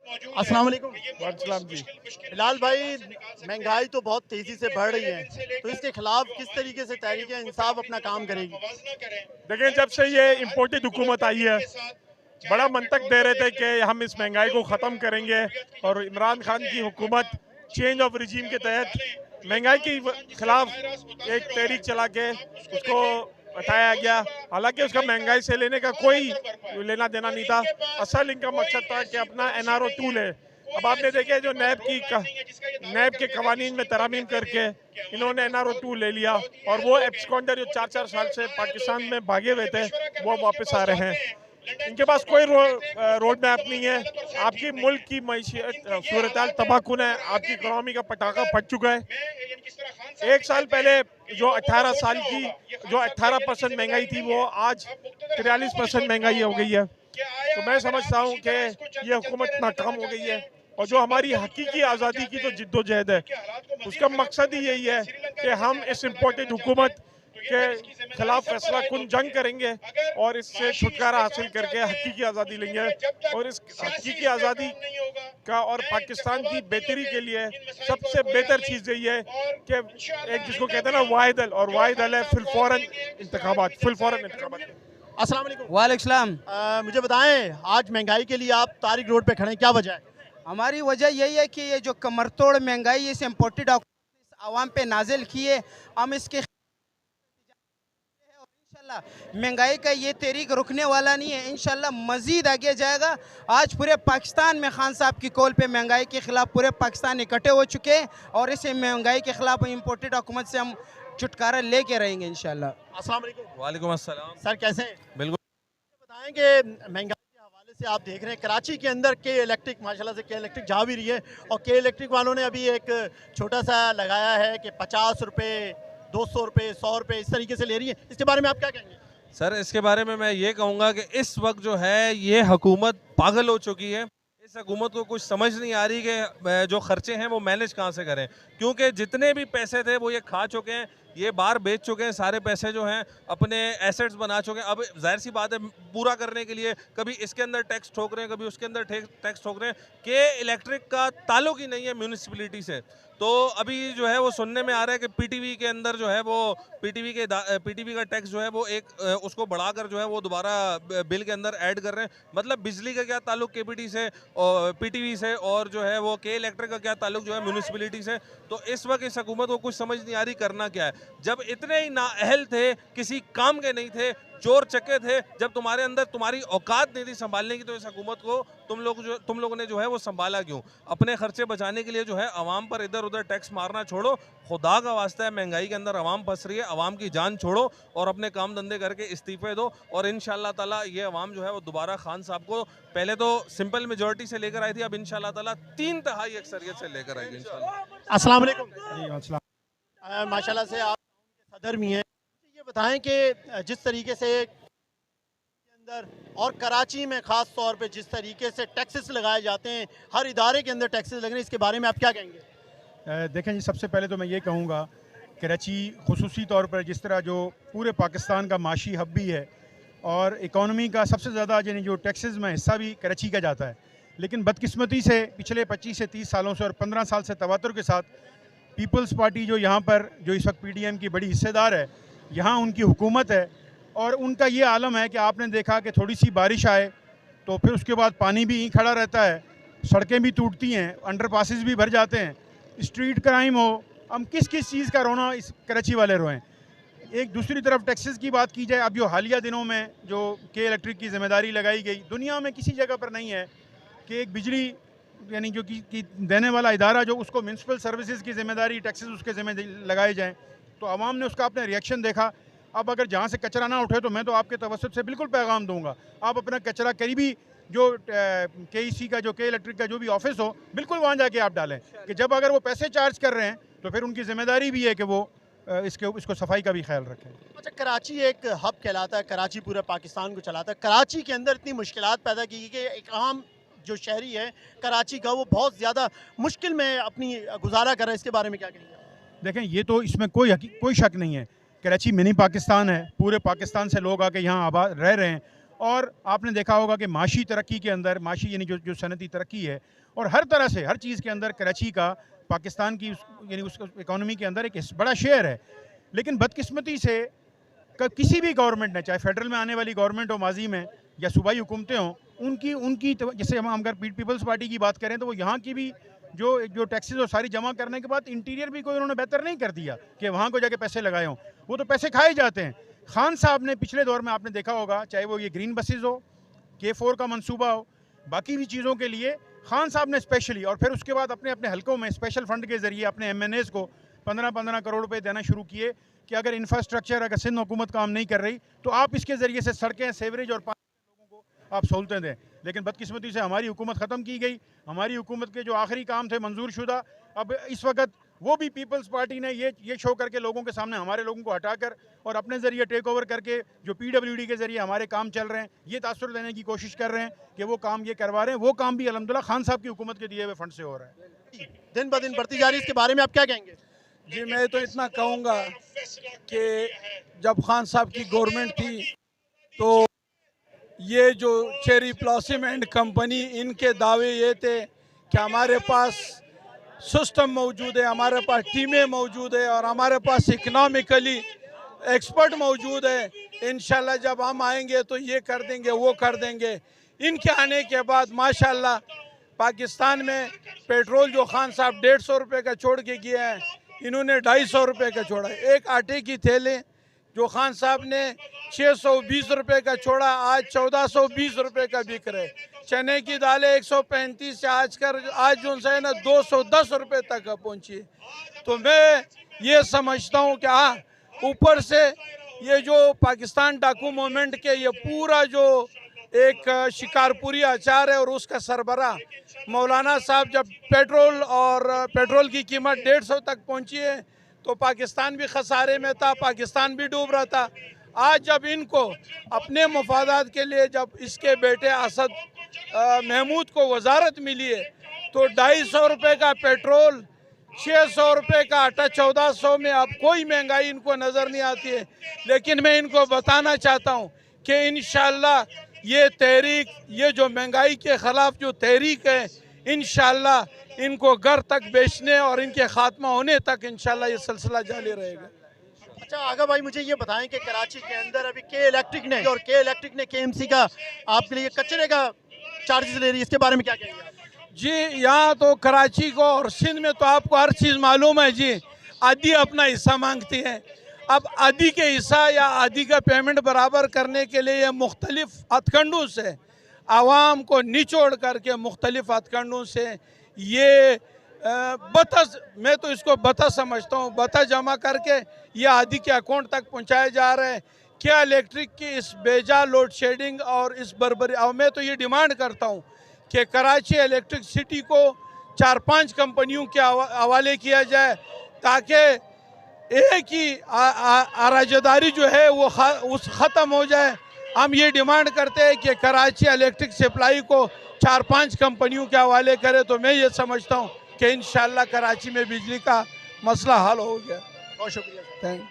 अस्सलाम वालेकुम। वालेकुम जी। बिलाल भाई, महंगाई तो बहुत तेज़ी से बढ़ रही है, तो इसके खिलाफ किस तरीके से तहरीक इंसाफ अपना काम करेगी? देखिए, जब से ये इम्पोर्टेड हुकूमत आई है, बड़ा मंतक दे रहे थे कि हम इस महंगाई को ख़त्म करेंगे, और इमरान खान की हुकूमत चेंज ऑफ रिजीम के तहत महंगाई के खिलाफ एक तहरीक चला के उसको हटाया गया। हालांकि उसका महंगाई से लेने का कोई लेना देना नहीं था। असल इनका मकसद था कि अपना NRO 2 ले। अब आपने देखे जो नैब के कवानीन में तरमीम करके इन्होंने NRO 2 ले लिया, और वो एब्सकॉन्डर जो 4-4 साल से पाकिस्तान में भागे हुए थे वो वापस आ रहे हैं। इनके पास कोई रोड मैप नहीं है। आपकी मुल्क की मैशियत सूरत तबाहकुन है, आपकी इकनॉमी का पटाखा फट चुका है। एक साल पहले जो 18% महंगाई थी वो आज 43% महंगाई हो गई है। तो मैं समझता हूँ कि ये हुकूमत नाकाम हो गई है, और जो हमारी हकीकी आज़ादी की जो जिद्दोजहद है उसका मकसद ही यही है कि हम इस इम्पोर्टेड हुकूमत के खिलाफ फैसला कुन जंग करेंगे और इससे छुटकारा हासिल करके हकीकी आज़ादी लेंगे। और इस हकीकी आज़ादी का और पाकिस्तान की बेहतरी के लिए सबसे बेहतर चीज़ यही है कि एक जिसको कहते हैं ना वाहिद अल है फिल फौरन इंतखाबात। अस्सलाम वालेकुम। वालेकुम सलाम। मुझे बताएं, आज महंगाई के लिए आप तारिक रोड पे खड़े हैं, क्या वजह है? हमारी वजह यही है कि ये जो कमर तोड़ महंगाई इस इम्पोर्टेड आवाम पे नाजिल की है, हम इसके और इंशाल्लाह महंगाई का ये तहरीक रुकने वाला नहीं है। इंशाल्लाह मज़ीद आगे जाएगा। आज पूरे पाकिस्तान में खान साहब की कॉल पे महंगाई के ख़िलाफ़ पूरे पाकिस्तान इकट्ठे हो चुके हैं, और इस महंगाई के ख़िलाफ़ इम्पोर्टेड हुकूमत से हम छुटकारा लेके रहेंगे इंशाल्लाह। अस्सलाम वालेकुम। वालेकुम अस्सलाम। सर कैसे हैं? बिल्कुल। बताएं कि महंगाई के हवाले से आप देख रहे हैं कराची के अंदर के इलेक्ट्रिक माशाल्लाह से के इलेक्ट्रिक जा भी रही है, और के इलेक्ट्रिक वालों ने अभी एक छोटा सा लगाया है कि 50 रुपये, 200 रुपये, 100 रुपये इस तरीके से ले रही है। इसके बारे में आप क्या कहेंगे? सर, इसके बारे में मैं ये कहूँगा कि इस वक्त जो है ये हुकूमत पागल हो चुकी है। इस हुकूमत को कुछ समझ नहीं आ रही कि जो खर्चे हैं वो मैनेज कहाँ से करें, क्योंकि जितने भी पैसे थे वो ये खा चुके हैं, ये बाहर बेच चुके हैं। सारे पैसे जो हैं अपने एसेट्स बना चुके हैं। अब जाहिर सी बात है, पूरा करने के लिए कभी इसके अंदर टैक्स ठोक रहे हैं, कभी उसके अंदर टैक्स ठोक रहे हैं कि इलेक्ट्रिक का ताल्लुक ही नहीं है म्यूनिसिपलिटी से। तो अभी जो है वो सुनने में आ रहा है कि पीटीवी के अंदर जो है वो पीटीवी का टैक्स जो है वो उसको बढ़ाकर जो है वो दोबारा बिल के अंदर ऐड कर रहे हैं। मतलब बिजली का क्या ताल्लुक केपीटी से और पीटीवी से, और जो है वो के इलेक्ट्रिक का क्या ताल्लुक जो है म्यूनिसिपलिटी से। तो इस वक्त इस हुकूमत को कुछ समझ नहीं आ रही करना क्या है। जब इतने ही नाअहल थे, किसी काम के नहीं थे, चोर चक्के थे, जब तुम्हारे अंदर तुम्हारी औकात नहीं थी संभालने की, तो इस हुकूमत को तुम लोगों ने जो है वो संभाला क्यों? अपने खर्चे बचाने के लिए जो है आवाम पर इधर उधर टैक्स मारना छोड़ो। खुदा का वास्ता है, महंगाई के अंदर आवाम फंस रही है, आवाम की जान छोड़ो और अपने काम धंधे करके इस्तीफे दो। और इंशाल्लाह ताला ये आवाम जो है वो दोबारा खान साहब को पहले तो सिंपल मेजोरिटी से लेकर आई थी, अब इंशाल्लाह ताला 3/3 अक्सरियत से लेकर आएगी इंशाल्लाह। अस्सलाम वालेकुम। जी अस्सलाम। माशाल्लाह से आप सदर भी हैं, ये बताएं कि जिस तरीके से के अंदर और कराची में ख़ास तौर पे जिस तरीके से टैक्सेस लगाए जाते हैं, हर इदारे के अंदर टैक्सेस लग रहे हैं, इसके बारे में आप क्या कहेंगे? देखें जी, सबसे पहले तो मैं ये कहूँगा, कराची खुसूसी तौर पर जिस तरह जो पूरे पाकिस्तान का माशी हब भी है और इकॉनमी का सबसे ज़्यादा यानी जो टैक्सेस में हिस्सा भी कराची का जाता है, लेकिन बदकिस्मती से पिछले 25 से 30 सालों से और 15 साल से तवातुर के साथ पीपल्स पार्टी जो यहाँ पर जो इस वक्त पीडीएम की बड़ी हिस्सेदार है, यहाँ उनकी हुकूमत है, और उनका ये आलम है कि आपने देखा कि थोड़ी सी बारिश आए तो फिर उसके बाद पानी भी यहीं खड़ा रहता है, सड़कें भी टूटती हैं, अंडरपासेस भी भर जाते हैं, स्ट्रीट क्राइम हो। हम किस किस चीज़ का रोना इस कराची वाले रोएं। एक दूसरी तरफ टैक्सेस की बात की जाए, अब जो हालिया दिनों में जो के इलेक्ट्रिक की जिम्मेदारी लगाई गई, दुनिया में किसी जगह पर नहीं है कि एक बिजली यानी जो कि देने वाला इदारा जो उसको म्यूनसिपल सर्विसेज की जिम्मेदारी टैक्सेस उसके ज़िम्मे लगाए जाएँ। तो आवाम ने उसका अपना रिएक्शन देखा। अब अगर जहाँ से कचरा ना उठे तो मैं तो आपके तवज्जुह से बिल्कुल पैगाम दूंगा, आप अपना कचरा करीबी जो KEC का जो के इलेक्ट्रिक का जो भी ऑफिस हो, बिल्कुल वहाँ जाके आप डालें कि जब अगर वो पैसे चार्ज कर रहे हैं तो फिर उनकी जिम्मेदारी भी है कि वो इसको सफाई का भी ख्याल रखें। अच्छा, कराची एक हब कहलाता है, कराची पूरे पाकिस्तान को चलाता है। कराची के अंदर इतनी मुश्किलात पैदा की कि एक आम जो शहरी है कराची का, वो बहुत ज़्यादा मुश्किल में अपनी गुजारा कर रहा है, इसके बारे में क्या कहेंगे? देखें, ये तो इसमें कोई शक नहीं है, कराची मिनी पाकिस्तान है, पूरे पाकिस्तान से लोग आके यहाँ आबाद रह रहे हैं, और आपने देखा होगा कि माशी तरक्की के अंदर, माशी यानी जो सनती तरक्की है, और हर तरह से हर चीज़ के अंदर कराची का पाकिस्तान की यानी उस इकॉनमी के अंदर एक बड़ा शेयर है। लेकिन बदकिस्मती से किसी भी गवर्नमेंट ने, चाहे फेडरल में आने वाली गवर्नमेंट हो माजी में या सूबाई हुकूमतें हों, उनकी जैसे हम अगर पीपल्स पार्टी की बात करें तो वो यहाँ की भी जो टैक्सेस हो सारी जमा करने के बाद इंटीरियर भी कोई उन्होंने बेहतर नहीं कर दिया कि वहाँ को जाके पैसे लगाए हों। वो तो पैसे खाए जाते हैं। खान साहब ने पिछले दौर में आपने देखा होगा, चाहे वो ये ग्रीन बसेस हो, K4 का मंसूबा हो, बाकी भी चीज़ों के लिए खान साहब ने स्पेशली, और फिर उसके बाद अपने अपने हलकों में स्पेशल फंड के ज़रिए अपने MNAs को 15-15 करोड़ रुपए देना शुरू किए कि अगर इंफ्रास्ट्रक्चर, अगर सिंध हुकूमत काम नहीं कर रही तो आप इसके ज़रिए से सड़कें, सेवरेज और पानी लोगों को आप सहूलतें दें। लेकिन बदकिस्मती से हमारी हुकूमत ख़त्म की गई। हमारी हुकूमत के जो आखिरी काम थे मंजूर शुदा, अब इस वक्त वो भी पीपल्स पार्टी ने ये शो करके लोगों के सामने हमारे लोगों को हटाकर और अपने ज़रिए टेक ओवर करके जो PWD के ज़रिए हमारे काम चल रहे हैं, ये तासुर देने की कोशिश कर रहे हैं कि वो काम ये करवा रहे हैं। वो काम भी अल्हम्दुलिल्लाह खान साहब की हुकूमत के दिए हुए फंड से हो रहा है। दिन ब दिन बढ़ती जा रही है, इसके बारे में आप क्या कहेंगे? जी, मैं तो इतना कहूँगा कि जब खान साहब की गवर्नमेंट थी तो ये जो चेरी ब्लॉसम एंड कंपनी, इनके दावे ये थे कि हमारे पास सिस्टम मौजूद है, हमारे पास टीमें मौजूद है और हमारे पास इकनॉमिकली एक्सपर्ट मौजूद है। इंशाल्लाह जब हम आएंगे तो ये कर देंगे, वो कर देंगे। इनके आने के बाद माशाल्लाह पाकिस्तान में पेट्रोल जो खान साहब 150 रुपये का छोड़ के गया है, इन्होंने 250 रुपये का छोड़ा। एक आटे की थैले जो खान साहब ने 620 रुपये का छोड़ा, आज 1420 रुपये का बिक रहे। चने की दालें 135 से आज जो है ना 210 रुपये तक पहुँची। तो मैं ये समझता हूँ कि हाँ, ऊपर से ये जो पाकिस्तान डाकू मूवमेंट के ये पूरा जो एक शिकारपुरी आचार है और उसका सरबराह मौलाना साहब, जब पेट्रोल की कीमत 150 तक पहुंची है तो पाकिस्तान भी खसारे में था, पाकिस्तान भी डूब रहा था। आज जब इनको अपने मफादात के लिए जब इसके बेटे असद महमूद को वजारत मिली है तो 250 रुपये का पेट्रोल, 600 रुपये का आटा, 1400 में अब कोई महंगाई इनको नज़र नहीं आती है। लेकिन मैं इनको बताना चाहता हूँ कि इंशाल्लाह ये तहरीक, ये जो महंगाई के ख़िलाफ़ जो तहरीक है, इंशाल्लाह इनको घर तक बेचने और इनके ख़ात्मा होने तक इंशाल्लाह ये सिलसिला जारी रहेगा। अच्छा आगा भाई, मुझे ये बताएं कि कराची के अंदर अभी K इलेक्ट्रिक ने KMC का आपके लिए कचरे का चार्जेस ले रही है, इसके बारे में क्या कहेंगे आप? जी, यहाँ तो कराची को और सिंध में तो आपको हर चीज़ मालूम है जी, आधी अपना हिस्सा मांगती है। अब आधी के हिस्सा या आधी का पेमेंट बराबर करने के लिए मुख्तलिफ हथकंडों से आवाम को निचोड़ करके मुख्तलिफ हथकंडों से ये मैं तो इसको बता समझता हूँ, बता जमा करके ये आधी के अकाउंट तक पहुँचाया जा रहा है। क्या इलेक्ट्रिक की इस बेजा लोड शेडिंग और इस बर्बरी, और मैं तो ये डिमांड करता हूँ कि कराची इलेक्ट्रिसिटी को 4-5 कंपनियों के हवाले किया जाए ताकि एक ही अराजदारी जो है वो ख़त्म हो जाए। हम ये डिमांड करते हैं कि कराची इलेक्ट्रिक सप्लाई को 4-5 कंपनियों के हवाले करे, तो मैं ये समझता हूँ कि इंशाल्लाह कराची में बिजली का मसला हल हो गया। बहुत शुक्रिया। थैंक